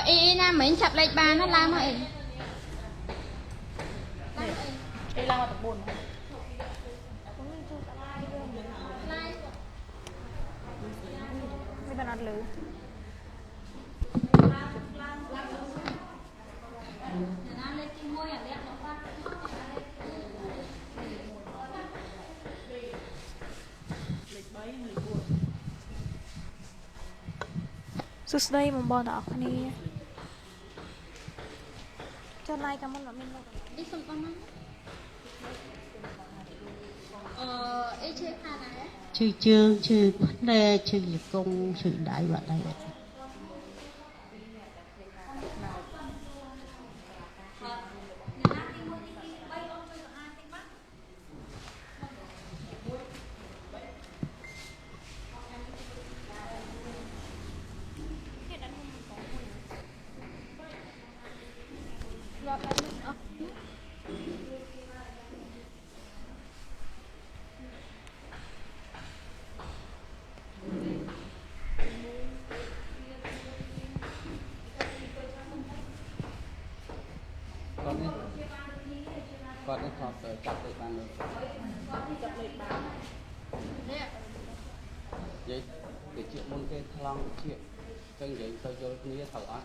ý nam mình chập lệch bàn nó làm hả đi làm tập buồnไม่เป็นอันเลยสุดท้ายมันบอลต่อคนนี้จะไล่กันมันแบบไม่รู้ đi xung quanh nó ý chơi pha này chữ chương chữ vấn đề chữ công chữ đại và đại con ấy họp chặt lại bàn rồi vậy để chuyện môn cái thằng chuyện kênh vậy tôi cho nghĩa thở á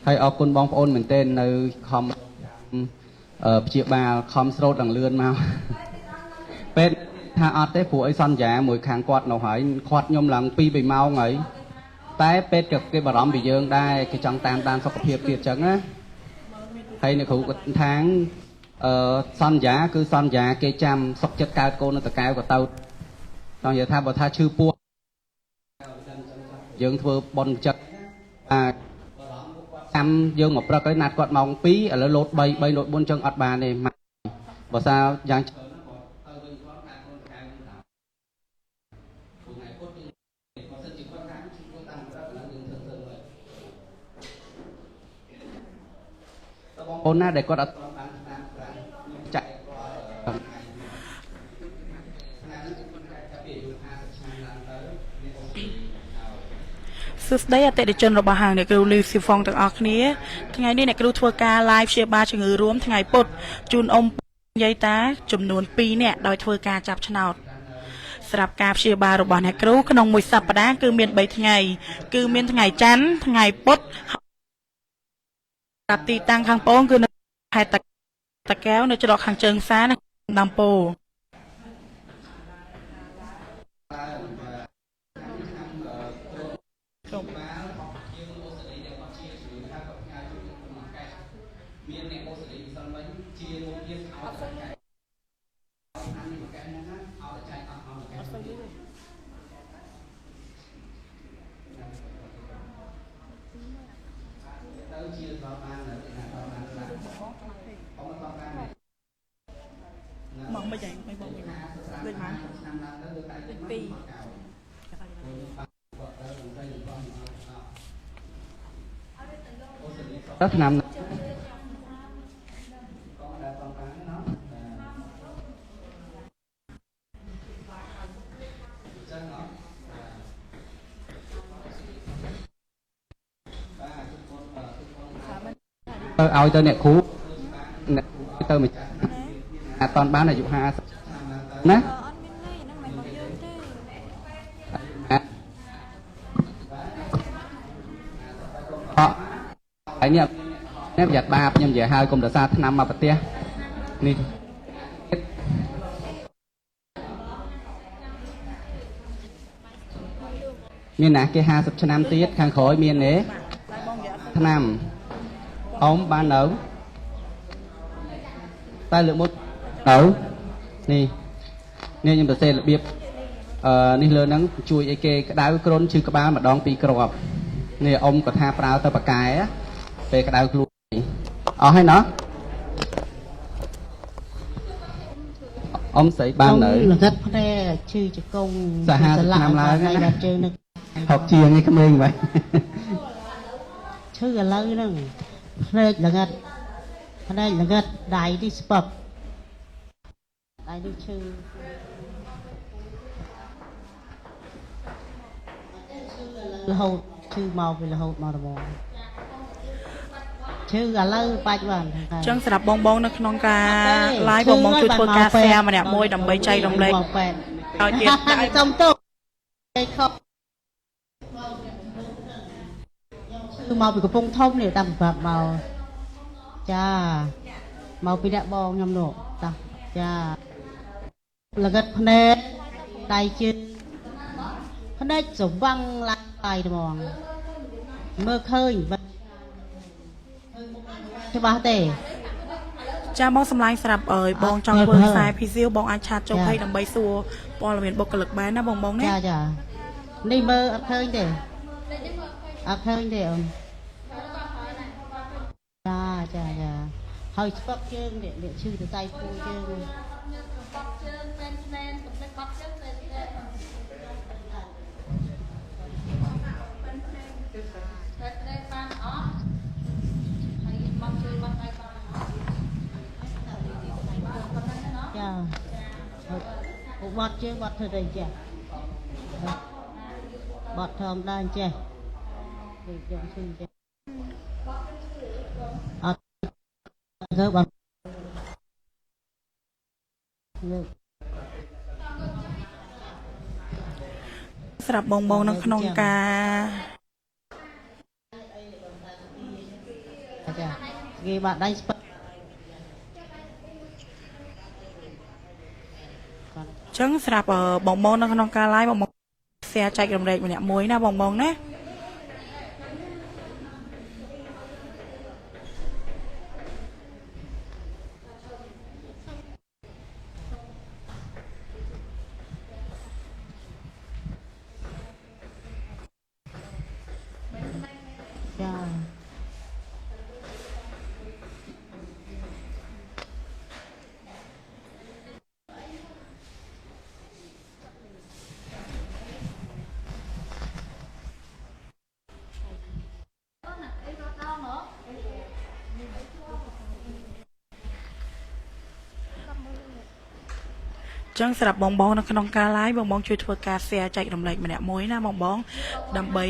hay ở con bóng ôn mình tên nơi không chia ba không sâu đằng lươn mau bên tha ở tới phụ ấy son giả mùi kháng quạt nào hỏi quạt nhôm lằng pi bị mau ngấy tái pet được cái bà rõm bị dương đai cái trong tam tam sọc hiệp tiệt trắng á hay là khủ tháng son giả cứ son giả cái trăm sọc chất cao cô nó tự cao của tàu còn giờ tha bảo tha chư pua dương thưa bon chất trăm dương một ra cái nạt quạt mỏng pí ở lột bay bay lột buôn chân ọt bà này mà bảo sao giang ôn na để con đã chạy សួស្តីអតិថិជនរបស់ហាងអ្នកគ្រូលីស៊ីហ្វុងទាំងអស់គ្នាថ្ងៃនេះអ្នកគ្រូធ្វើការ live ព្យាបាលជំងឺរួមថ្ងៃពុធជូនអ៊ំយាយតាចំនួន2នាក់ដោយធ្វើការចាប់ឆ្នោតសម្រាប់ការព្យាបាលរបស់អ្នកគ្រូក្នុងមួយសប្តាហ៍គឺមាន3ថ្ងៃគឺមានថ្ងៃច័ន្ទថ្ងៃពុធតាមទីតាំងខាងបងគឺនៅខេត្តតាកែវនៅច្រកខាងជើងផ្សារនៅដំពូ rất năm ao tôi nè cú tôi mình toàn bán là dụ ha nè anh em nếp giặt ba nhưng về hai cùng được xa năm mà bật tia nè như nè cái 50 ឆ្នាំទៀតខាងក្រោយមានទេឆ្នាំអ៊ំបាននៅតែលើកមុខនៅនេះនេះខ្ញុំទៅសេរបៀបនេះលើហ្នឹងជួយឲ្យគេក្តៅគ្រុនឈឺក្បាលម្ដង2គ្រាប់នេះអ៊ំក៏ថាប្រើទៅបកែពេលក្តៅខ្លួនអស់ហើយណោះ ông sấy ban nở là rất phê chư cho công Dạ, ha, năm lá này cái là chư nước học chiêng ấy cảm ơn vậy chư là lâu nâng phê là gật phê là gật đại đi spập đại đi chư là hậu chư màu vì là hậu màu đỏ màu chư là lâu bạch vàng ចឹងសម្រាប់បងនៅក្នុងការ live បងជួយធ្វើការ share ម្នាក់មួយដើម្បីចែករំលែកឲ្យទៀត trong tô không màu bị cái phong thông này tầm phạm màu cha màu bị đã bong nhầm nổ tầm cha là gật phê tay chân phê giống văng lại tay mòn mơ khơi cho ba tề ចាបងសម្លាញ់ស្រាប់អើយបងចង់ធ្វើខ្សែភីសៀវបងអាចឆាតចូលឲ្យដើម្បីសួរព័ត៌មានបុគ្គលិកបានណាបងណា ចាចានេះមើលអត់ឃើញទេអត់ឃើញទេអូនចាចាចាហើយស្ពឹកជើងនេះឈឺទៅដៃពូជើងចាបត់ជើងបត់ធ្វើទៅចេះបត់ធម្មតាចេះនេះយកឈឺចេះអត់ធ្វើបត់លើក សម្រាប់បងនៅក្នុងការ ចាគេបាក់ដៃស្ពឹក ចឹងស្រាប់បងនៅក្នុងការ live បង share ចែករំលែកម្នាក់មួយណាបងណា ចា ចឹងសម្រាប់បងនៅក្នុងការ live បងជួយធ្វើការ share ចែករំលែកម្នាក់មួយណាបងដើម្បី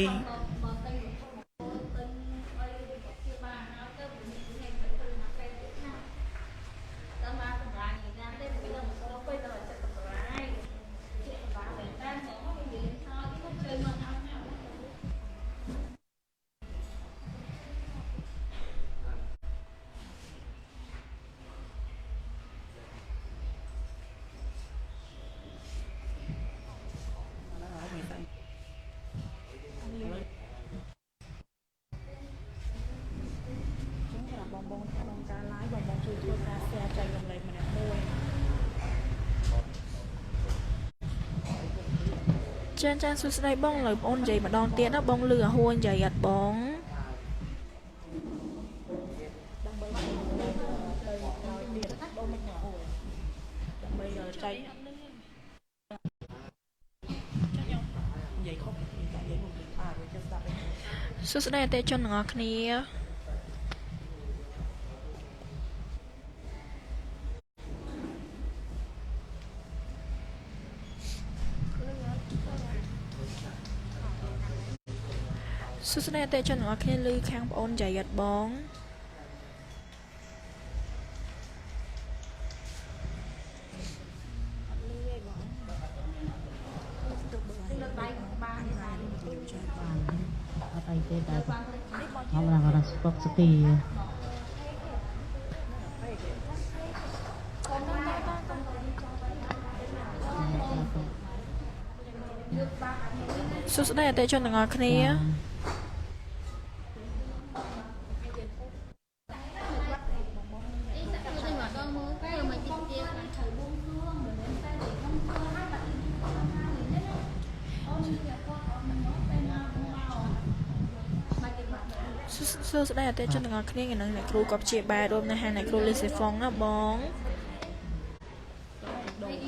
ចាសួស្ដីបងលើបងនិយាយម្ដងទៀតណាបងលឺអាហួរនិយាយអត់បងដើម្បីចែកសួស្ដីអតិថិជនទាំងអស់គ្នា សួស្ដីអតិថិជនទាំងអស់គ្នាឮខាងបងអូននិយាយអត់បងអត់អីទេតែខ្ញុំរកស្ពឹកស្ទីសួស្ដីអតិថិជនទាំងអស់គ្នា សួស្ដីអតិថិជនទាំងអស់គ្នាថ្ងៃនេះអ្នកគ្រូក៏ព្យាបាលរួមនៅហាងអ្នកគ្រូលីសេហ្វុងណាបង អ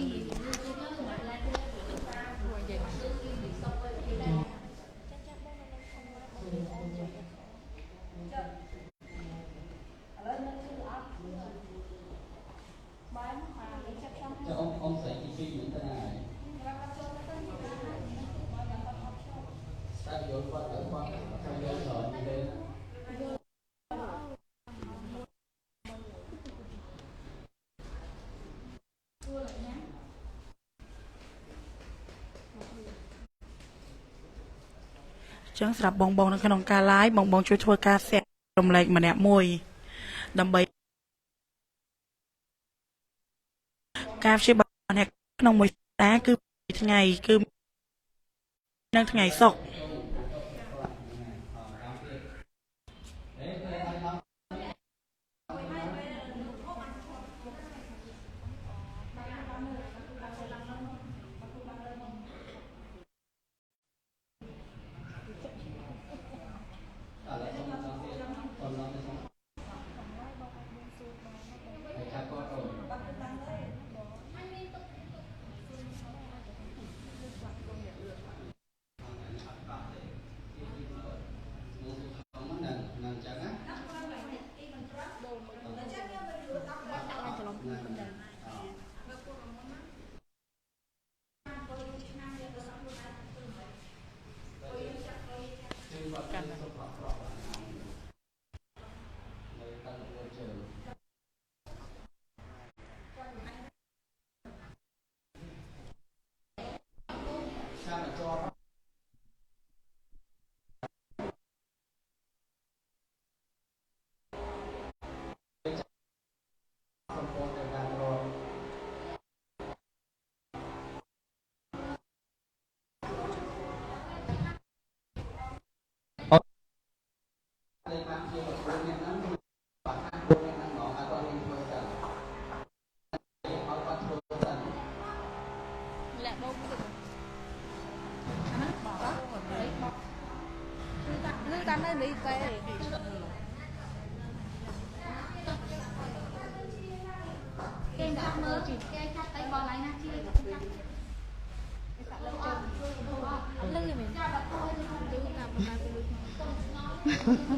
ចឹងសម្រាប់បងនៅក្នុងការ live បងជួយធ្វើការ share រំលែកម្នាក់មួយដើម្បីការព្យាបាលអ្នកក្នុងមួយសប្តាហ៍គឺថ្ងៃគឺនៅថ្ងៃសុក្រ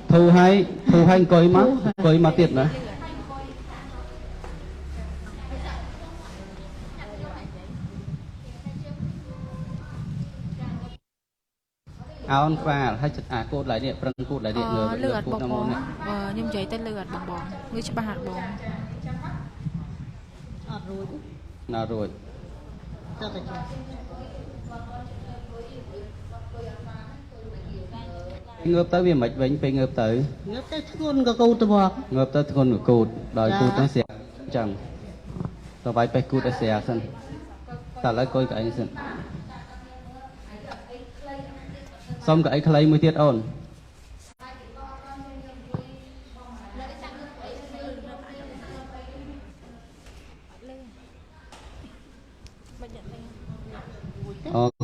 thu hay coi mà tiệt nữa áo pha hay chặt cột lại điện prang cột lại điện người lừa cột nam môn này nhưng chạy tên lừa bong người chụp hạt bong nào rồi ngợp tới vì mạch vĩnh phải ngợp tới thôn cái câu tôiบอก ngợp tới thôn của cột đòi cột nó xẻ chẳng tao phải phải cột nó xẻ sân ta lại coi cái sân xong cái clay mới tiết ổn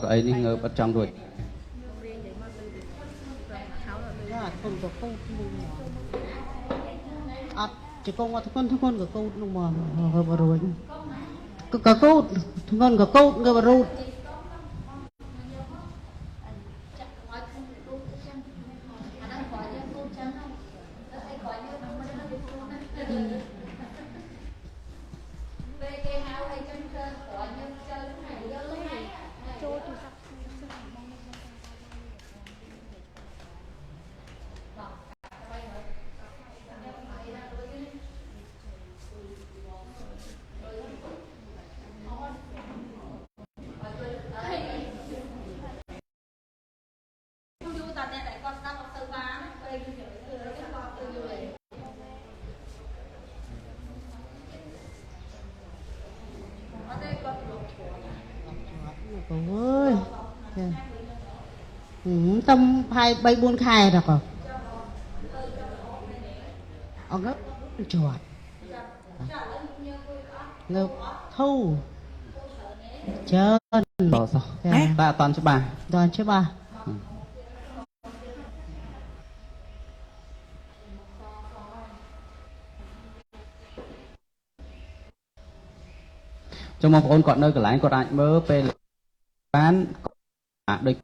cái này ngợp ở trong rồi thôn của câu chỉ con qua thôn của câu nó mà hợp rồi cả câu thôn của câu ngợp rồi ơi tâm 2-3-4 khai rồi còn ông gấp chuột ngợp thu trơn bỏ sao ta toàn cho bà trong một ôn còn nơi cái lái còn anh mơ về bán đôi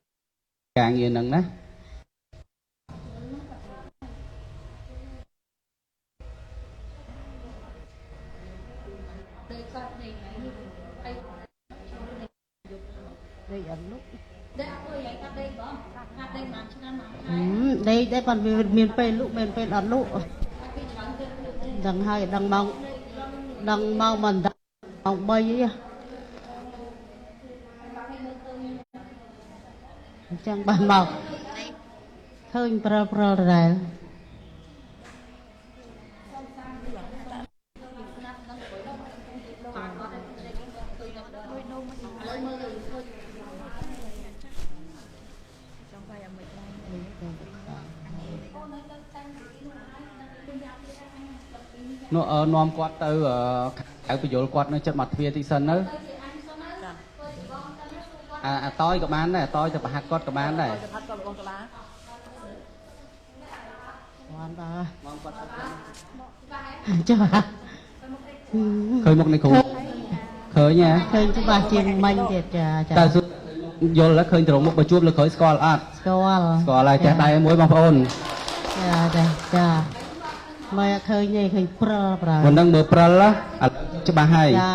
càng nghiền nâng đấy đây còn miền Tây lúc miền Tây đón lúc đằng hai đằng mau mình đằng bay chẳng bàn màu ឃើញប្រដែរនោះនាំគាត់ទៅហៅបញ្យលគាត់នៅចិត្តមកទ្វារទីសិនទៅអាតយក៏បានដែរតយទៅប្រហាត់គាត់ក៏បានដែរ បានដែរ មកគាត់ ចា ឃើញមុខនៃគ្រូឃើញហ៎ ឃើញច្បាស់ជាងមិញទៀតចាចា តែយល់แล้วឃើញត្រង់មុខបើជួបលើក្រោយស្គាល់អត់ ស្គាល់ ស្គាល់ហើយចេះដៃមួយបងប្អូន ចាចាចាមើលឃើញទេឃើញប្រើ មិនដឹងមើលព្រិលឥឡូវច្បាស់ហើយ ចា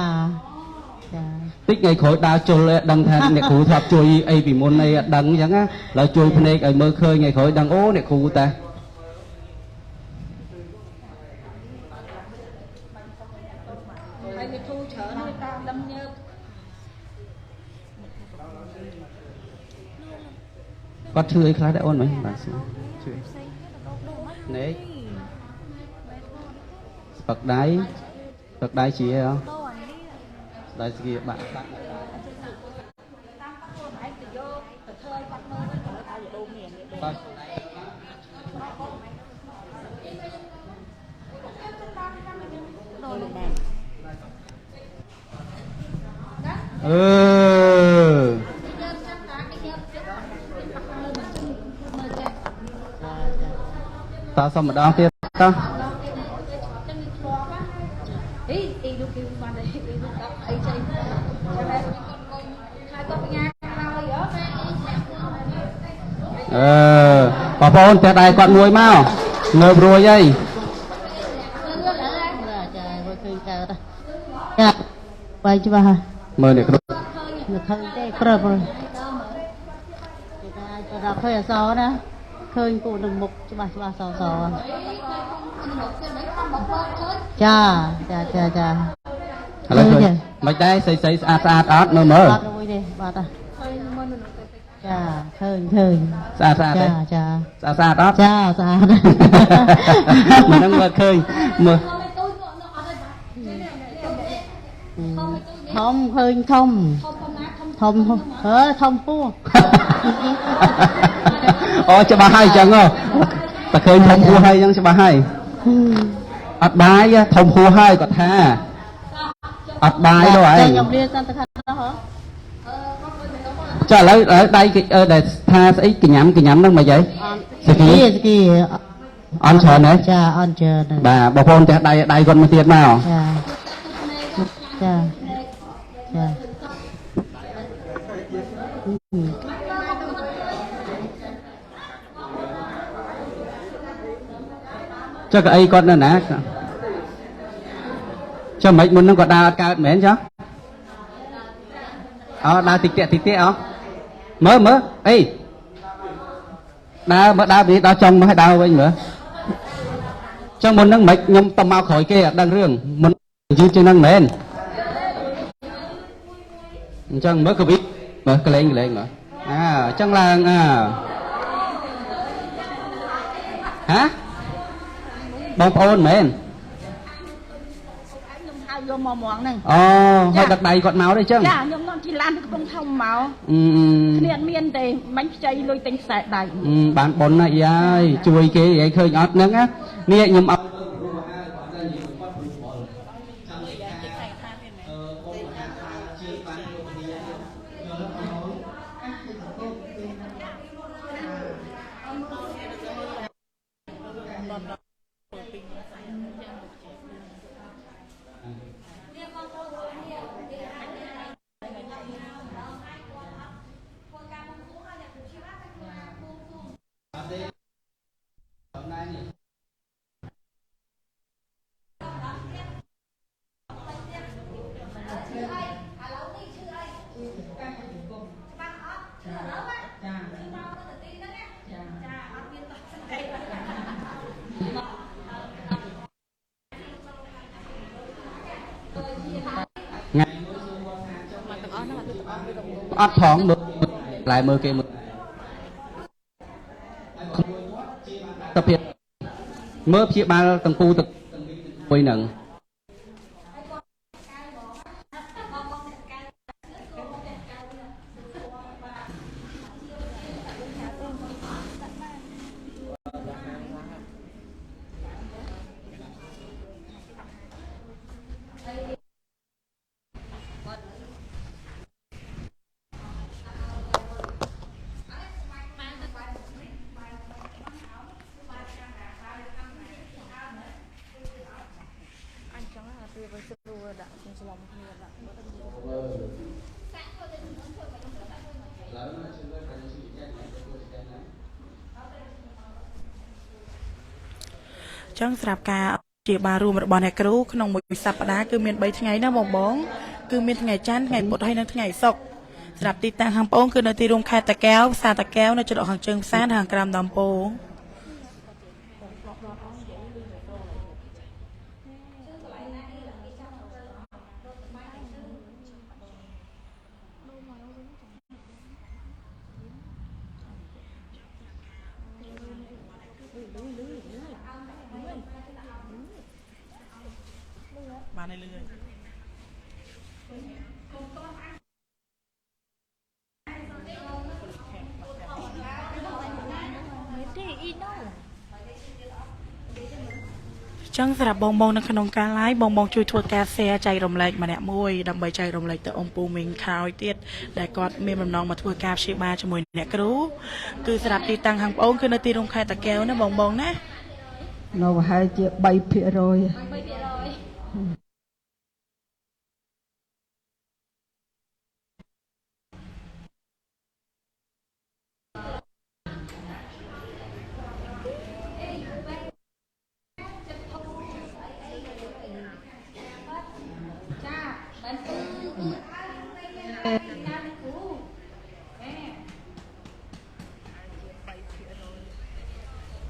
ចា តិចថ្ងៃក្រោយដើរជុលដឹងថាអ្នកគ្រូធ្លាប់ជួយអីពីមុនអីអត់ដឹងអញ្ចឹងណាឡើយជួយភ្នែកឲ្យមើលឃើញថ្ងៃក្រោយដឹងអូអ្នកគ្រូតាគាត់ឈឺអីខ្លះដែរអូនមិញបាទឈឺណែស្ពឹកដៃជាហ៎ដៃស្គីបាក់បាទតើសុំម្ដងទៀតតោះ បងប្អូនតែដៃគាត់មួយមកងើបរួយអី ចាមើលឃើញកើតចាបាយច្បាស់ហើយ មើលនេះគ្រូ មិនឃើញទេប្រើគេថាប្រដាប់ឃើញអសណាឃើញពួកនឹងមុខច្បាស់សចាចាចាចា ឥឡូវឃើញមិនដែរស្អីស្អាតអត់មើល បាត់មួយទេបាត់ចាឃើញ ស្អាតទេ ចា ស្អាតអត់ ចាស្អាត មិនដឹងមើលឃើញមើល ធំឃើញធំធំពោះ អូច្បាស់ហើយអញ្ចឹងតែឃើញធំហួរហើយអញ្ចឹងច្បាស់ហើយអត់បាយធំហួរហើយគាត់ថាអត់បាយđâuហើយ ខ្ញុំរៀនសន្តិខណ្ឌហ៎ ចុះឥឡូវដៃដែលថាស្អីកញ្ញាំហ្នឹងមកយាយស្គីអន់ច្រើនហ៎ ចាអន់ច្រើន បាទបងប្អូនចេះដៃគាត់មកទៀតមក ចាចុះកៅអីគាត់នៅណាចុះមិនមុនហ្នឹងគាត់ដើរអត់កើតមែនចុះដើរតិចអោមើលអីដើរពីដល់ចុងមកឲ្យដើរវិញមើលចុះមុនហ្នឹងមិនខ្ញុំទៅមកក្រោយគេអត់ដឹងរឿងមុនយឺតជាងហ្នឹងមែនអញ្ចឹងមើលកវិមើលកលែងមើលអញ្ចឹងឡើងហ៎បងប្អូនមែន យកមកហ្មងហ្នឹង អូហើយដឹកដៃគាត់មកទេអញ្ចឹង ចាខ្ញុំនាំជីឡានកំពុងធំមកគ្នាអត់មានទេមិនខ្ចីលុយទិញខ្សែដៃ បានប៉ុនណាយាយជួយគេឲ្យឃើញអត់ហ្នឹងណានេះខ្ញុំអត់អត់ផងមើលឡែមើលគេមើល tập hiện mơ chia ba tầng pu tầng quay nặng ចឹងស្រាប់ការជាបាលរួមរបស់អ្នកគ្រូក្នុងមួយសប្តាហ៍គឺមាន3ថ្ងៃណាបងគឺមានថ្ងៃច័ន្ទថ្ងៃពុធហើយនិងថ្ងៃសុក្រស្រាប់ទីតាំងខាងប្អូនគឺនៅទីរួមខេត្តតាកែវផ្សារតាកែវនៅច្រកខាងជើងផ្សារខាងក្រោមដំពូ បានហើយលឿន ចឹងសម្រាប់បងនៅក្នុងការ live បងជួយធ្វើការ share ចែករំលែកម្នាក់មួយដើម្បីចែករំលែកទៅអ៊ំពូមីងក្រោយទៀតដែលគាត់មានបំណងមកធ្វើការព្យាបាលជាមួយអ្នកគ្រូគឺសម្រាប់ទីតាំងខាងប្អូនគឺនៅទីរួមខេត្តតាកែវណាបងណា នៅប្រហែលជា 3%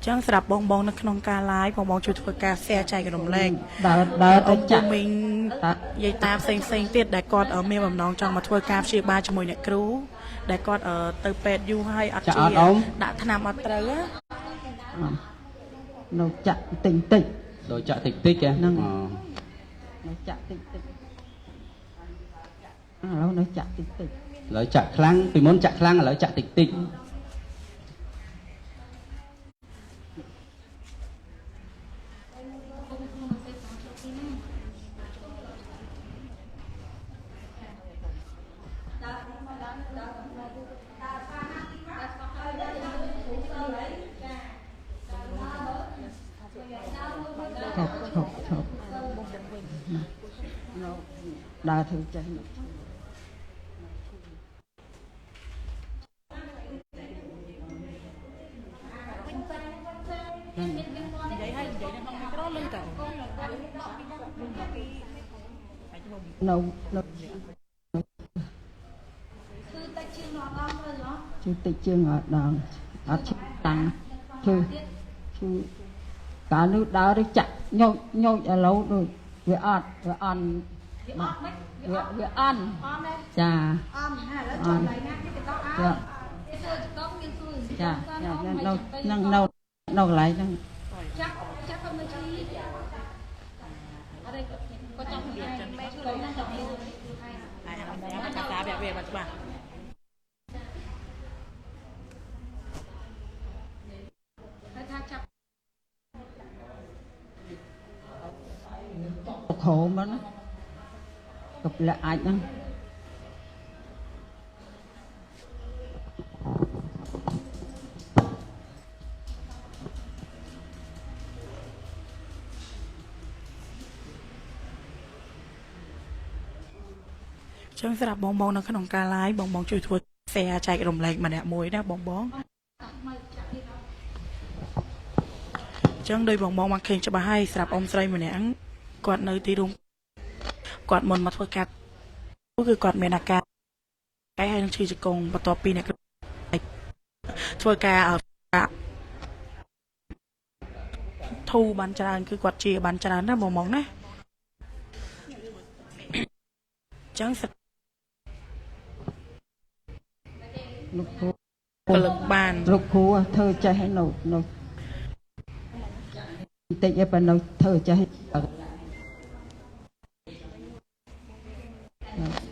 ចឹងសម្រាប់បងនៅក្នុងការ live បងជួយធ្វើការ share ចែករំលែក ដើរទៅចាក់ មីងយាយតាផ្សេងទៀតដែលគាត់មានបំណងចង់មកធ្វើការព្យាបាលជាមួយអ្នកគ្រូដែលគាត់ទៅពេទ្យយូរហើយអត់ជាដាក់ថ្នាំអត់ត្រូវ នៅចាក់តិចដោយចាក់តិចហ្នឹងនៅចាក់តិចឥឡូវនៅចាក់តិច ឥឡូវចាក់ខ្លាំងពីមុនចាក់ខ្លាំងឥឡូវចាក់តិច ឈប់ដើរធ្វើចេះ នៅគឺតិចជាងអត់ដល់អត់តាំងគឺកាលនោះដើរទៅចាក់ញោចឥឡូវដូចវាអត់វាអន់វាអន់ចាអន់ចានៅកន្លែងហ្នឹង chắc không mới chi ở đây có trong mấy cái lối đang đọc luôn cả bẻ về mà các bạn khổ mà nó gặp lại ai đó ចឹងសម្រាប់បងនៅក្នុងការ live បងជួយធ្វើ share ចែករំលែកម្នាក់មួយណាបងចឹងដោយបងមកឃើញច្បាស់ហើយស្រាប់អ៊ំស្រីម្នាក់គាត់នៅទីរួមគាត់មុនមកធ្វើការគឺគាត់មានអាការកាយហើយនឹងឈឺជង្គង់បន្ទាប់ពីអ្នកធ្វើការធូរបានច្រើនគឺគាត់ជាបានច្រើនណាបងណាចឹងលោកគ្រូ កលឹកបាន លោកគ្រូធ្វើចេះឲ្យនៅតិចឯប៉ុណ្ណឹងធ្វើចេះ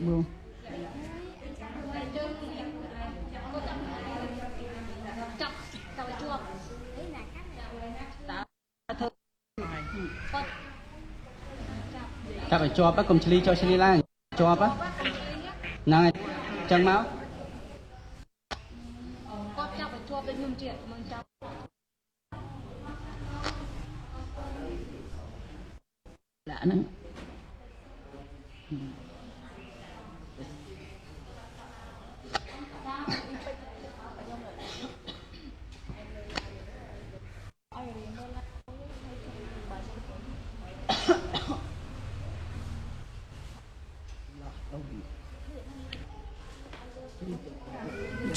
មើល ចាប់ទៅជាប់ ចាប់ឲ្យជាប់កុំឆ្លីចុះឆ្លីឡើងជាប់ហ្នឹងហើយចឹងមក គាត់ចាប់ទៅជាប់ដូចខ្ញុំទៀតមិនចាប់ ដាក់ហ្នឹង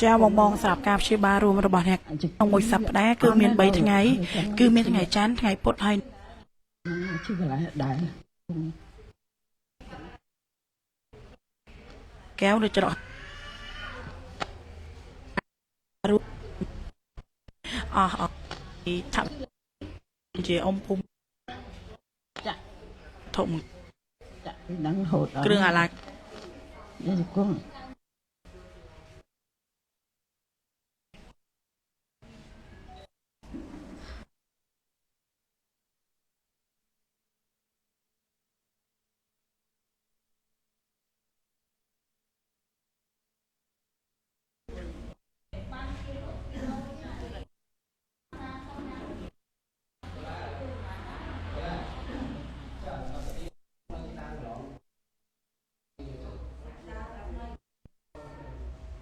ចាបងសម្រាប់ការព្យាបាលរួមរបស់អ្នកក្នុងមួយសប្តាហ៍គឺមាន3ថ្ងៃគឺមានថ្ងៃច័ន្ទថ្ងៃពុធហើយ chứ phải là đại កែវឬច្រោះអស់ពីថាជាអ៊ំភូមិចាធំ nắng hột គ្រឿងអាឡា đây con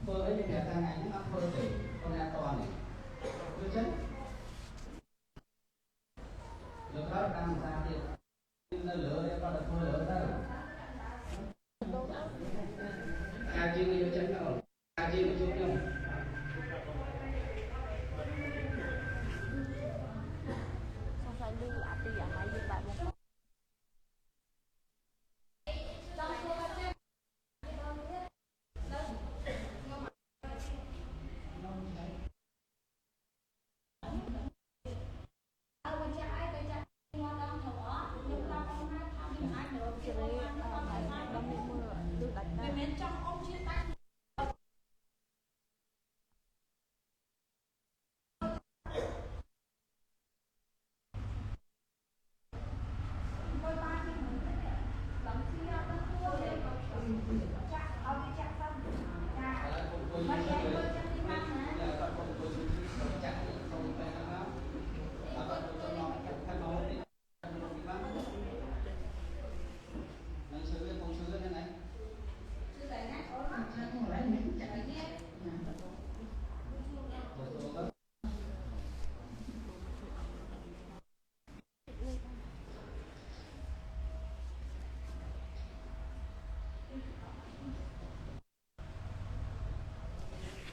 ធ្វើអីគេថាថ្ងៃនេះអត់ធ្វើទេប៉ុន្តែអត់តនេះគឺចឹងលើក្រោយតាមសាទៀតនៅលើនេះគាត់ទៅធ្វើលើទៅអាចជាងយកចឹងទៅអាចជាងជួបខ្ញុំ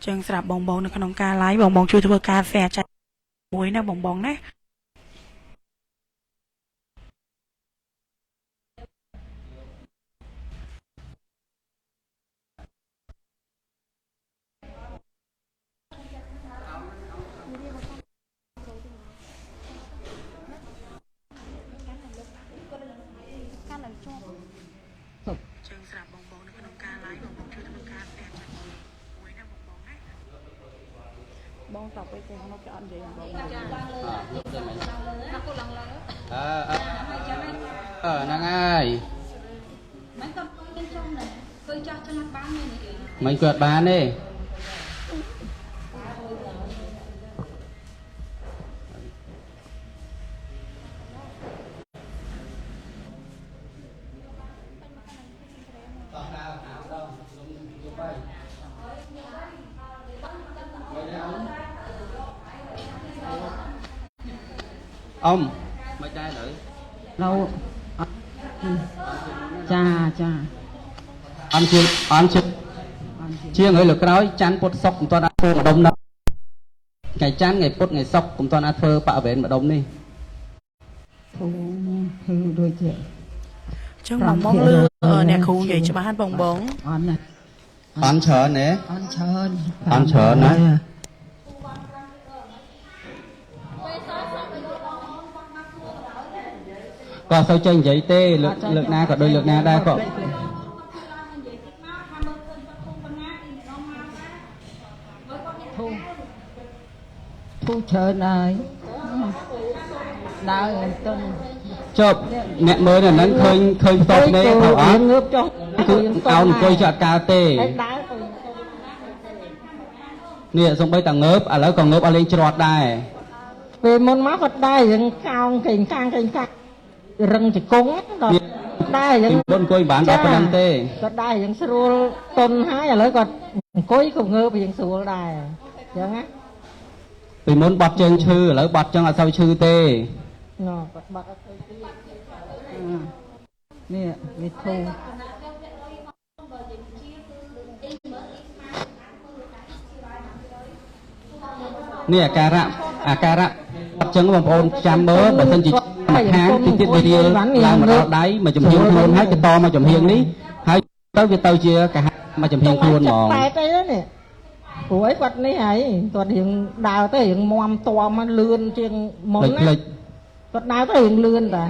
ចឹងស្រាប់បងនៅក្នុងការ live បងជួយធ្វើការ share ចាមួយណាបងណា ចឹងស្រាប់បងនៅក្នុងការ live បងជួយធ្វើការ share ចាមួយណាបងណា បងតបទៅគេមកអត់និយាយបងចាឡើងលើណាគូឡើងលើហ្នឹងហើយមិនក៏មានចំណាគឺចាស់ឆ្លាក់បាននេះ មិនគាត់បានទេ ông mấy trái nữ đâu cha anh chưa chia người lực nói chán bột sọc cùng toàn ăn phơ mà đông đâu ngày chán ngày bột ngày sọc cùng toàn ăn phơ bạ vén mà đông đi thu đôi chị ចឹងបងលឺអ្នកគ្រូនិយាយច្បាស់បង on này ăn chờ nè on chờ ăn chờ nè ក៏សូវចេះនិយាយទេលើកណាក៏ដូចលើកណាដែរក៏ thu chơi này đau em tung ជប់អ្នកមើលនៅហ្នឹងឃើញផ្ទប់នេះទៅអត់ ngớp cho គឺអោនអង្គុយចាត់ការទេ đá នេះសំបីតាងើបឥឡូវក៏ងើបអត់លេងច្រត់ដែរ về môn máu vật đai những cao kình cang rừng chỉ cúng đó đai ពី những មុនអង្គុយបានដល់ប៉ុណ្្នឹងទេ có đai những sưu tôn hái rồi còn cối không ngớp những sưu đai chẳng á ពីមុនបត់ជើងឈឺឥឡូវបត់ចឹងអត់សូវឈឺទេ nó bật nè về thu នេះអាការៈអញ្ចឹងបងប្អូនចាំមើលបើសិនជាខាងទីវិរៀលឡើងមកដល់ដៃមកចំហៀងខ្លួនហើយទៅតមកចំហៀងនេះហើយទៅវាទៅជាកាហាមកចំហៀងខ្លួនហ្មង បែបអីនេះព្រោះអីគាត់នេះហើយគាត់រៀងដើរទៅរៀងមាំតមកលឿនជាងមុនណាគាត់ដើរទៅរៀងលឿនតា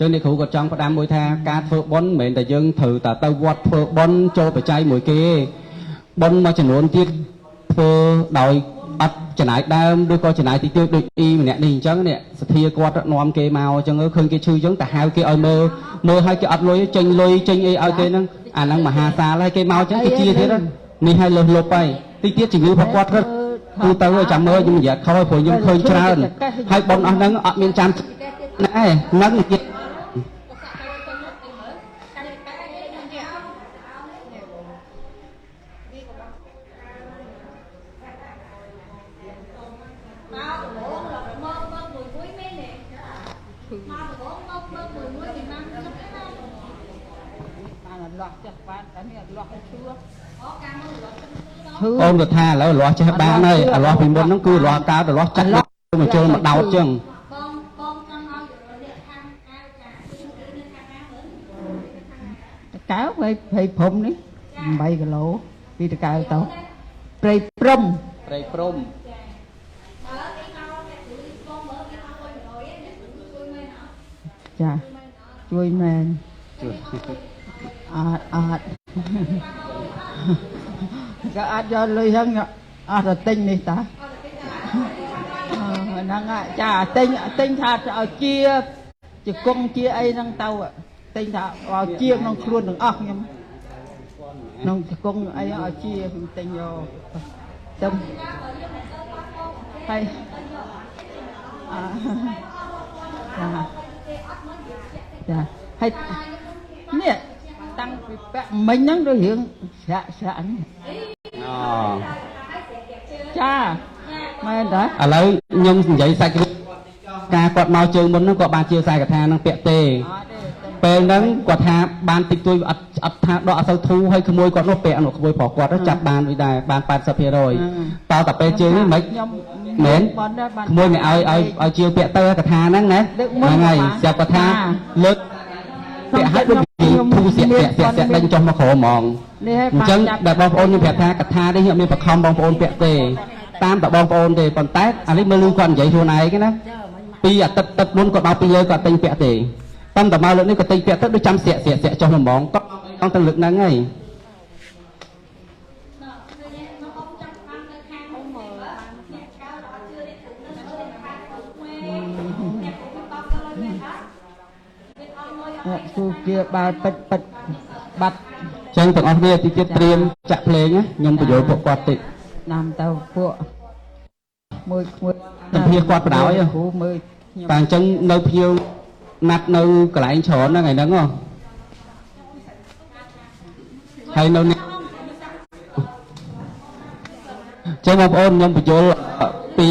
ចឹងអ្នកគ្រូក៏ចង់ផ្ដាំមួយថាការធ្វើបុណ្យមិនមែនតែយើងត្រូវតែទៅវត្តធ្វើបុណ្យចូលបច្ច័យមួយគេបុណ្យមួយចំនួនទៀតធ្វើដោយអត់ចំណាយដើមឬក៏ចំណាយតិចតួចដូចអ៊ីម្នាក់នេះអញ្ចឹងនេះសទ្ធាគាត់នាំគេមកអញ្ចឹងឃើញគេឈឺអញ្ចឹងតែហៅគេឲ្យមើលឲ្យគេអត់លុយចេញអីឲ្យគេហ្នឹងអាហ្នឹងមហាសាលហើយគេមកអញ្ចឹងគេជាទៀតនេះឲ្យលើសលប់ហើយតិចទៀតជំងឺរបស់គាត់គឺទៅចាំមើលខ្ញុំនិយាយខុសព្រោះខ្ញុំឃើញច្រើនហើយបុណ្យអស់ហ្នឹងអត់មានចាំណែហ្នឹងនិយាយ អូនក៏ថាឥឡូវលាស់ចេះបានហើយអាលាស់ពីមុនហ្នឹងគឺលាស់កើតលាស់ចាស់មកចូលមកដោតចឹងcáo phải phum đấy 8 kg ពីតកៅទៅព្រៃព្រំ ចាជួយមែនអត់ក៏អាចយកលុយហ្នឹងអត់ទៅទិញនេះតាហ្នឹងចាទិញថាឲ្យជាគង់ជាអីហ្នឹងទៅទិញថាឲ្យជាក្នុងខ្លួនទាំងអស់ខ្ញុំក្នុងគង់អីឲ្យជាខ្ញុំទិញយកទៅហើយចាហើយនេះតាំងពីពាក់មិញហ្នឹងដូចរឿងស្រាក់នេះចាមែនតើឥឡូវខ្ញុំនិយាយសាច់រឿងការគាត់មកជើងមុនហ្នឹងគាត់បានជាខ្សែកថាហ្នឹងពាក់ទេពេលហ្នឹងគាត់ថាបានតិចតួចអត់ថាដកអត់សូវធូរហើយក្មួយគាត់នោះពាក់នោះក្មួយប្រុសគាត់ចាប់បានវិញដែរបាន 80% តតែពេលជើងនេះមិនមែនក្មួយមិនឲ្យជាពាក់ទៅកថាហ្នឹងណាហ្នឹងហើយស្រាប់គាត់ថាលើកពាក់ឲ្យដូចធូរស្រាក់ដេញចុះមកក្រហ្មងអញ្ចឹងដែលបងប្អូនខ្ញុំប្រាប់ថាកថានេះខ្ញុំមានបខំបងប្អូនពាក់ទេតាមតែបងប្អូនទេប៉ុន្តែអានេះមើលគាត់និយាយខ្លួនឯងណាពីអាទិត្យមុនគាត់មកពីលើគាត់ទិញពាក់ទេតាមតែមកលើកនេះគាត់ទិញពាក់ទៅដូចចាំស្រាក់ចុះហ្មងគាត់ต้องទៅលើកហ្នឹងហើយគូជាបាល់ពិតបាត់ ចឹងទាំងអស់គ្នាទីទៀតត្រៀមចាក់ភ្លេងខ្ញុំបញ្យល់ពួកគាត់តិច nam tàuពួកមួយសម្ភារគាត់បដ ாய் គ្រូមើលខ្ញុំ តែអញ្ចឹងនៅភ្ញៀវណាត់នៅកន្លែងច្រើនហ្នឹងថ្ងៃហ្នឹងហើយនៅនេះចឹងបងប្អូនខ្ញុំបញ្យល់ពី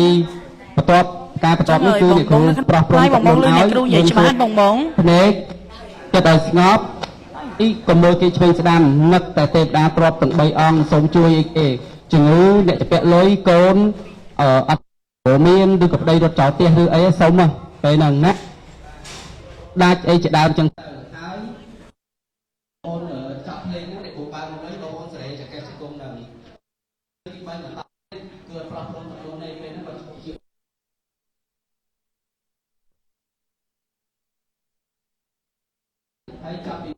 បន្ទាប់ការបន្ទាប់នេះគឺអ្នកគ្រូប្រោះព្រំបងឲ្យអ្នកគ្រូនិយាយច្បាស់បងភ្នែកចិត្តឲ្យស្ងប់អីកុំមើលគេឆ្វេងស្ដាំនឹកតែទេវតាទ្របទាំង3អង្គសូមជួយអីគេ ជំងឺអ្នកចាពាក់លុយកូនអត់មានឬក៏ប្តីរត់ចោលផ្ទះឬអីសុំមកពេលហ្នឹងណាដាច់អីជាដើមចឹងទៅហើយអូនចាប់ភ្លេងហ្នឹងដែលគ្រូបើកមកនេះបងអូនសេរីចកេះជង្គង់នឹងទី3បន្តគឺប្រោះព្រំទទួលនៃពេលហ្នឹងបើជាហើយចាប់ពី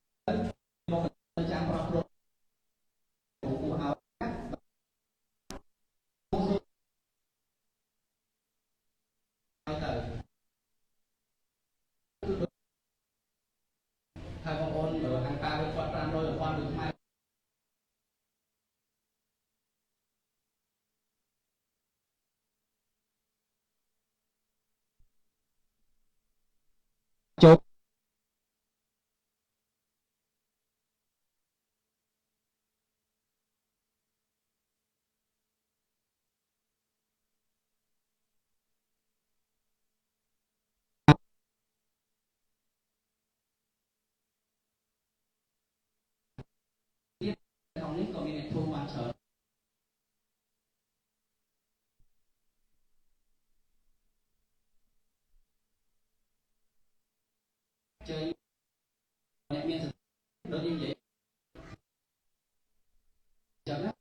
មកចាំប្រោះព្រំគូឲ្យហើយបងប្អូនខាងប៉ាវិញគាត់500 1000ដូចខ្មែរចូលក្នុងនេះក៏មានអ្នកធ្វើបានច្រើនជ័យអ្នកមានដូចនិយាយចឹងណា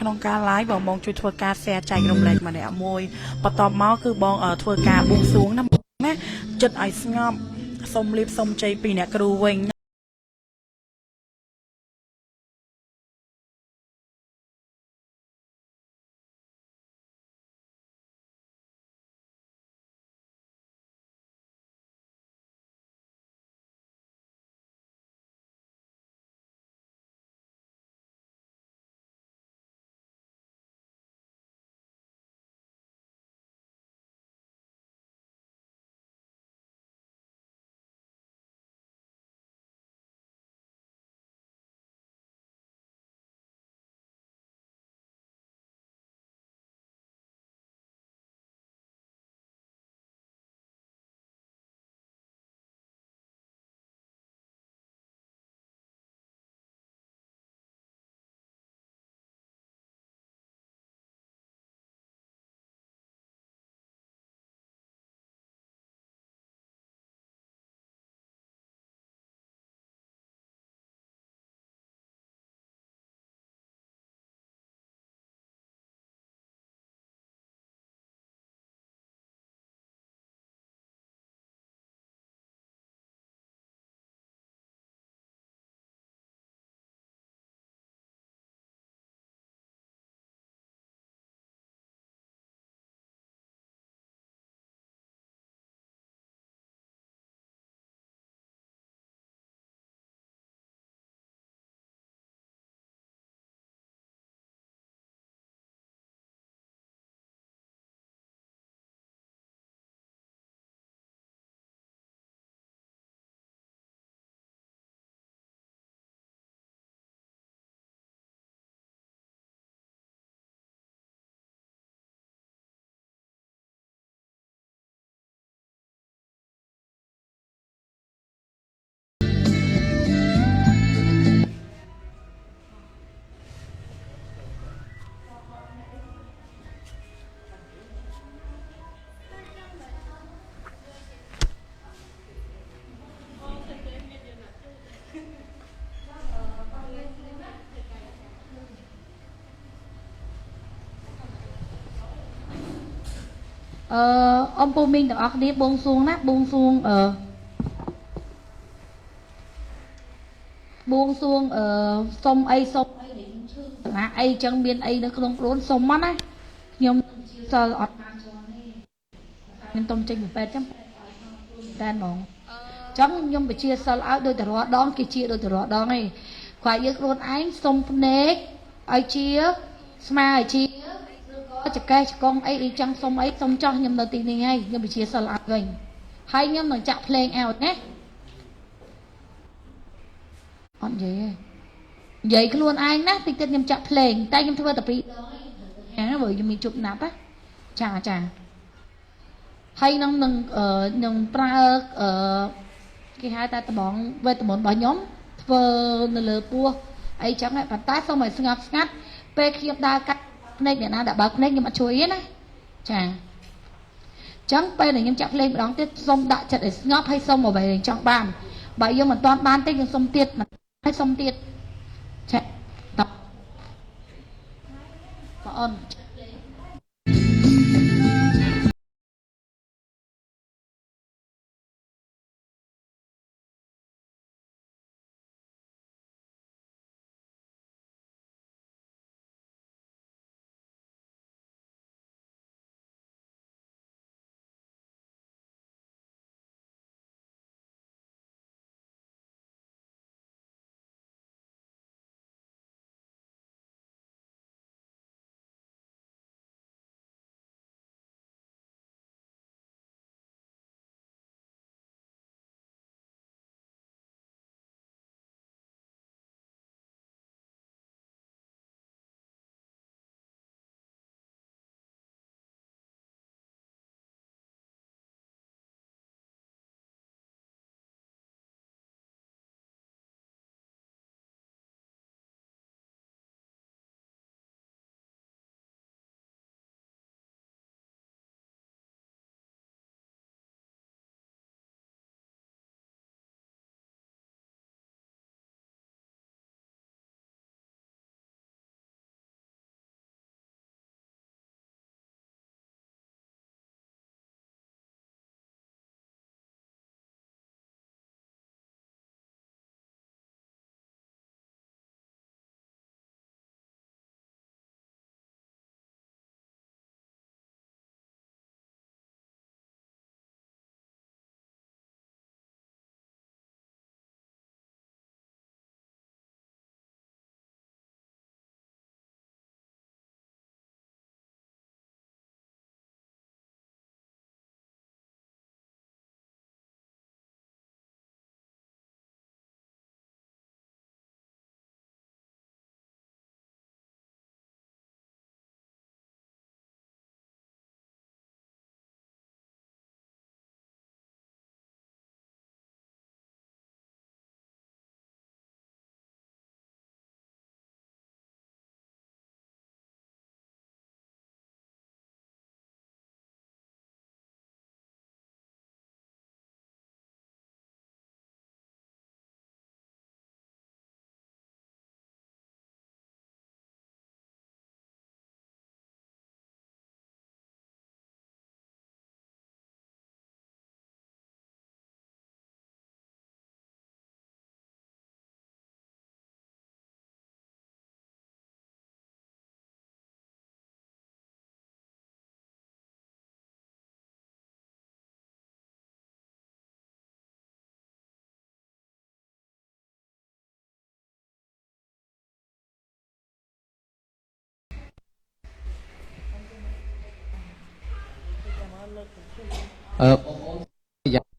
ក្នុងការ live បងជួយធ្វើការ share ចែករំលែកម្នាក់មួយបន្ទាប់មកគឺបងធ្វើការបួងសួងណាចិត្តឲ្យស្ងប់សុំលាភសុំជ័យពីអ្នកគ្រូវិញអំពូមីងទាំងអស់គ្នាបួងសួងណាបួងសួងសុំអីសុំអីណាអីចឹងមានអីនៅក្នុងខ្លួនសុំមកណាខ្ញុំសិលអត់បានចូលទេខ្ញុំទុំចេញពីពេទ្យចឹងតែហ្មងចឹងខ្ញុំបជាសិលឲ្យដោយតរដងគេជាដោយតរដងឯងខ្វាយយើងខ្លួនឯងសុំភ្នែកឲ្យជាស្មាឲ្យជាចកេះចកងអីឬចង់សុំអីសុំចោះខ្ញុំនៅទីនេះហើយខ្ញុំបជាសិលឲ្យវិញហើយខ្ញុំនឹងចាក់ភ្លេងឲ្យណាអត់និយាយទេនិយាយខ្លួនឯងណាតិចតិចខ្ញុំចាក់ភ្លេងតែខ្ញុំធ្វើតែពីរដងឯងបើខ្ញុំមានជប់ណាប់ណាចា hay nâng pra cái hai ta bóng về tầm bóng nhóm vờ lờ pua ấy chẳng lại phản tác xong rồi ngắt pe khiếp đa cắt này để nó đã bật này nhưng mà chú ý này chàng chẳng pe này nhưng chắc lên đón tiết xong đại trận để ngóp hay xong rồi về trong bàn bởi yêu mà toàn ban tích nhưng xong tiết mà hay xong tiết chạy tập ơn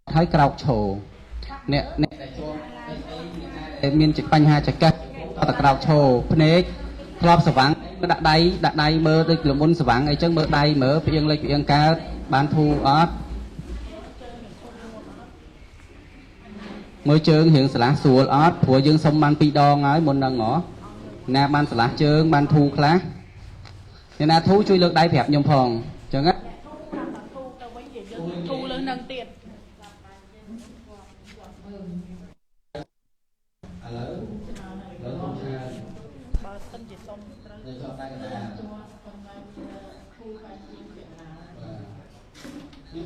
thấy cào trổ nè nè miền Bắc Hà Trạch Cát ta cào trổ phê club sờ vắng đặt đáy mơ đây là môn sờ vắng ấy chân mơ đáy mở phiên lên phiên cá bán thu ớt mới chơi hiện sờ lá sùa ớt của dương sông ban pi đo ấy môn đang ngõ nè ban sờ lá chơi ban thu khá nên là thu chui lược đáy phẹp nhom phòng chẳng á thu lên nâng tiền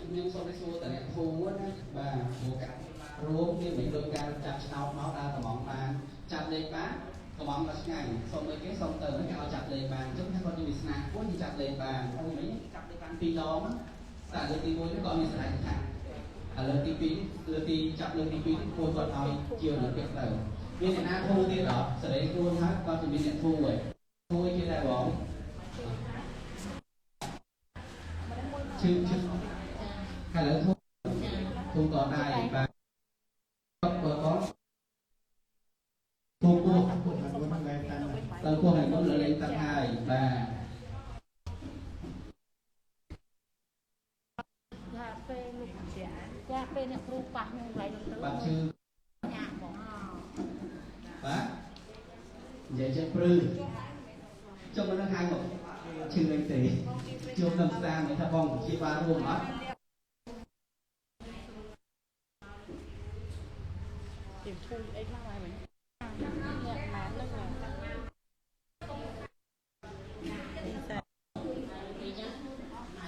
nhưng sau đấy xua tại thu á và một cái rốn như mình đôi ca chặt nào máu ra tầm mỏng bàn chặt lên bát tầm mỏng là ngày xong rồi cái xong tờ nó cao chặt lên bàn trước khi con đi snack quá thì chặt lên bàn ôi mấy chặt lên bàn pi đó á tại lần tí cuối nó còn mình sẽ thành thẳng lần tí pi lần tí chặt lần tí pi cô còn nói chiều là việc đầu bên này na thu thì đó sẽ đấy thu hết con thì mình nhận thu rồi thu kia là bóng chứ hay là thu còn này và có thu cua tầng cua này nó lên tầng 2 và ថាពេលលោកចាពេលអ្នកគ្រូប៉ះក្នុងកន្លែងនោះទៅ បាទឈឺ ញ៉ាំបង បាទនិយាយចេះព្រឺចុះមិនដឹងហៅមកឈឺអីទេជួបនឹងស្ដាមថាបងជាបាលរួមអត់ tìm thu ấy khác lại mình nhẹ mát nước này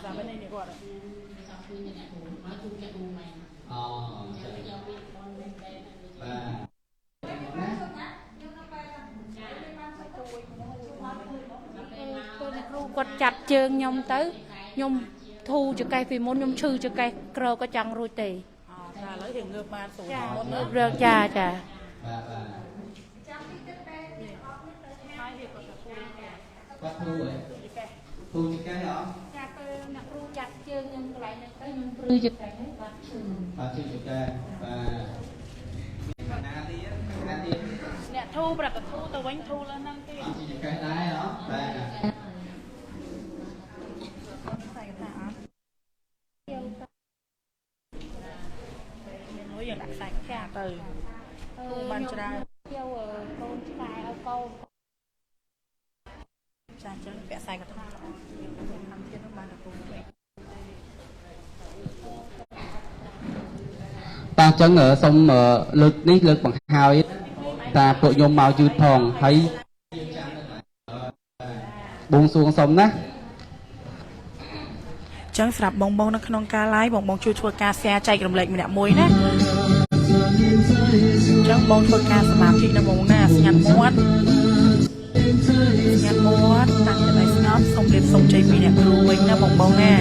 ra bên đây này gọi ạ อ๋อใช่បាទ ពេលអ្នកគ្រូគាត់ចាត់ជើងខ្ញុំទៅខ្ញុំធូរចង្កេះពីមុនខ្ញុំឈឺចង្កេះក្រក៏ចង់រួចទេ là lấy thì ngược mà sổ ចា một nữa រើចាចា បាទបាទគាត់គ្រូហ៎គ្រូចង្កេះហ៎ ចាពេលអ្នកគ្រូចាត់ជើងខ្ញុំកន្លែងហ្នឹងទៅខ្ញុំព្រឺចង្កេះគាត់ឈឺ បាទឈឺចង្កេះបាទណាទៀតណាទៀត nè thu bật thu từ bánh thu lên năm kia អត់ចង្កេះដែរហ៎បាទ nói giờ đặt sạch cả từ thu bàn ra យកកូនឆ្កែឲ្យកូន cha chân vẽ sạch cả thang làm thiên nó bàn được cùng vậy តាអញ្ចឹងសូមលើកនេះលើកបង្ហើយតាពួកខ្ញុំមកយឺតផងហើយបួងសួងសុំណា ចឹងស្រាប់បងនៅក្នុងការ live បងជួយធ្វើការ share ចែករំលែកម្នាក់មួយណាចឹងបងធ្វើការសមាធិនៅបងណាស្ងាត់មាត់តាំងតែស្ងប់សូមរៀបសូមជ័យពីអ្នកគ្រូវិញណាបងណា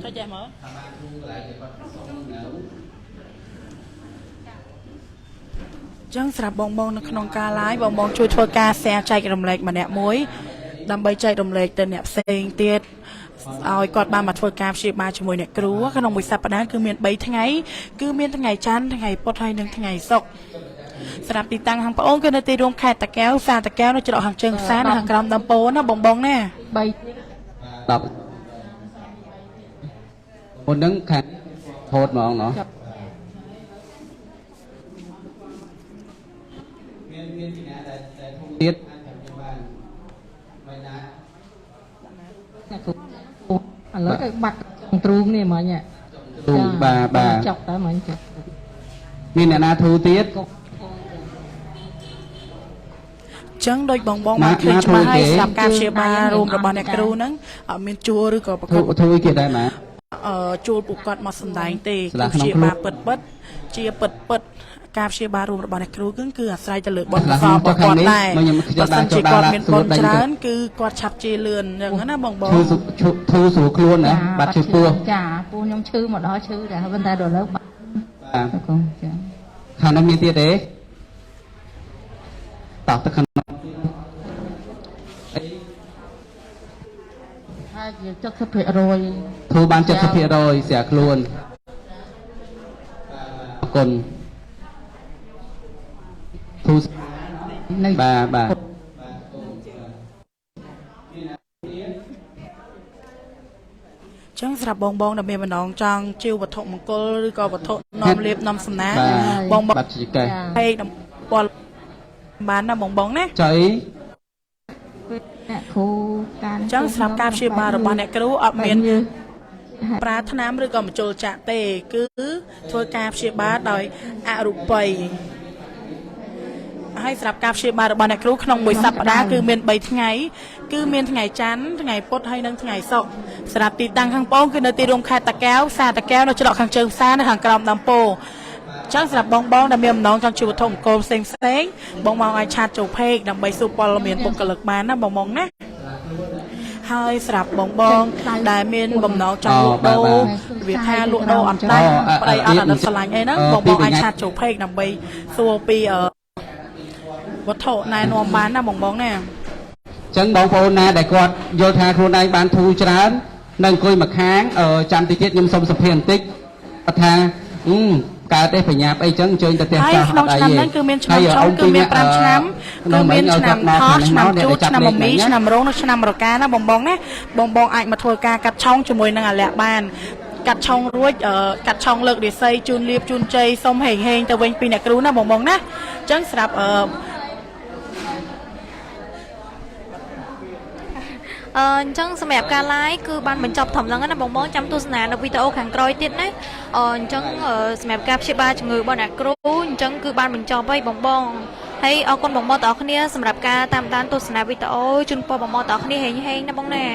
ចុចចេះមើលចឹងស្រាប់បងនៅក្នុងការ live បងជួយធ្វើការ share ចែករំលែកម្នាក់មួយដើម្បីចែករំលែកទៅអ្នកផ្សេងទៀតឲ្យគាត់បានមកធ្វើការព្យាបាលជាមួយអ្នកគ្រូក្នុងមួយសប្តាហ៍គឺមាន3ថ្ងៃគឺមានថ្ងៃច័ន្ទថ្ងៃពុធហើយនិងថ្ងៃសុក្រស្រាប់ទីតាំងខាងប្អូនគឺនៅទីរួមខេត្តតាកែវផ្សារតាកែវនៅច្រកខាងជើងផ្សារនៅខាងក្រោមដំពូណាបងណា 3 10មុនហ្នឹងខាងហូតហ្មងเนาะមានពីណាដែលទៀតមិនណា ឥឡូវទៅបាត់ទ្រូងនេះមិញ ទូបាទ ចប់តែមិញចប់ មានអ្នកណាធូរទៀត ចឹងដូចបងបានឃើញច្បាស់ហើយសម្រាប់ការព្យាបាលរួមរបស់អ្នកគ្រូហ្នឹងអត់មានជួលឬក៏ប្រកប ធូរគេដែរម៉ា ជួលពួកគាត់មកសម្ដែងទេគឺព្យាបាលពិតជាពិតការព្យាបាលរួមរបស់អ្នកគ្រូគឺអាស្រ័យទៅលើបុណ្យកុសលរបស់គាត់ដែរបើសិនជាគាត់មានបុណ្យច្រើនគឺគាត់ឆាប់ជេរលឿនអញ្ចឹងណាបងធូរស្រួលខ្លួនណាបាត់ឈឺពោះ ចាពោះខ្ញុំឈឺមកដល់ឈឺតែប៉ុន្តែដល់លើបាត់កូនចា ខាងនោះមានទៀតទេតោះទៅខាង ហើយជា70% ធូរបាន 70% ស្រាខ្លួនអរគុណធូរបាទ ចឹងសម្រាប់បងដែលមានបំណងចង់ជាវត្ថុមង្គលឬក៏វត្ថុនាំលៀបនាំសំណាងបងបាត់ជាកេះពេកដល់ពលបានណាបងណាចៃអ្នកគ្រូការ ចឹងសម្រាប់ការព្យាបាលរបស់អ្នកគ្រូអត់មានប្រាថ្នាឬក៏មជុលចាក់ទេគឺធ្វើការព្យាបាលដោយអរូបីហើយសម្រាប់ការព្យាបាលរបស់អ្នកគ្រូក្នុងមួយសប្តាហ៍គឺមាន3ថ្ងៃគឺមានថ្ងៃច័ន្ទថ្ងៃពុធហើយនិងថ្ងៃសុក្រសម្រាប់ទីតាំងខាងប្អូនគឺនៅទីរួមខេត្តតាកែវផ្សារតាកែវនៅច្រកខាងជើងផ្សារនៅខាងក្រោមដំពូចឹងសម្រាប់បងដែលមានបំណងចង់ជួបវត្ថុមង្គលផ្សេងបងអាចឆាតចូលពេកដើម្បីសួរព័ត៌មានបុគ្គលិកបានណាបងណាហើយស្រាប់បងដែលមានបំណងចង់លក់ដូរវាថាលក់ដូរអត់ដាច់ប្តីអត់ឆ្លាញ់អីហ្នឹងបងអាចឆាតចូលពេកដើម្បីសួរពីវត្ថុណែនាំបានណាបងណាចឹងបងប្អូនណាដែលគាត់យល់ថាខ្លួនឯងបានធូរច្រើននៅអង្គុយមកខាងចាំតិចទៀតខ្ញុំសុំសភាបន្តិចគាត់ថាកើតទេបញ្ញាប់អីចឹងអញ្ជើញទៅផ្ទះចាស់អត់អីទេហើយគឺមានឆ្នាំចុងគឺមាន5ឆ្នាំគឺមានឆ្នាំថោះឆ្នាំជូតឆ្នាំមមីឆ្នាំរោងនិងឆ្នាំរកាណាបងណាបងអាចមកធ្វើការកាត់ឆុងជាមួយនឹងអាលក្ខបានកាត់ឆុងរួចកាត់ឆុងលើករាសីជូនលៀបជូនជ័យសុំហេងទៅវិញពីអ្នកគ្រូណាបងណាអញ្ចឹងស្រាប់អញ្ចឹងសម្រាប់ការ live គឺបានបញ្ចប់ត្រឹមហ្នឹងណាបងចាំទស្សនានៅវីដេអូខាងក្រោយទៀតណាអញ្ចឹងសម្រាប់ការព្យាបាលជំងឺរបស់អ្នកគ្រូអញ្ចឹងគឺបានបញ្ចប់ហើយបងហើយអរគុណបងទាំងអស់គ្នាសម្រាប់ការតាមដានទស្សនាវីដេអូជូនពរបងទាំងអស់គ្នាហេងណាបងណា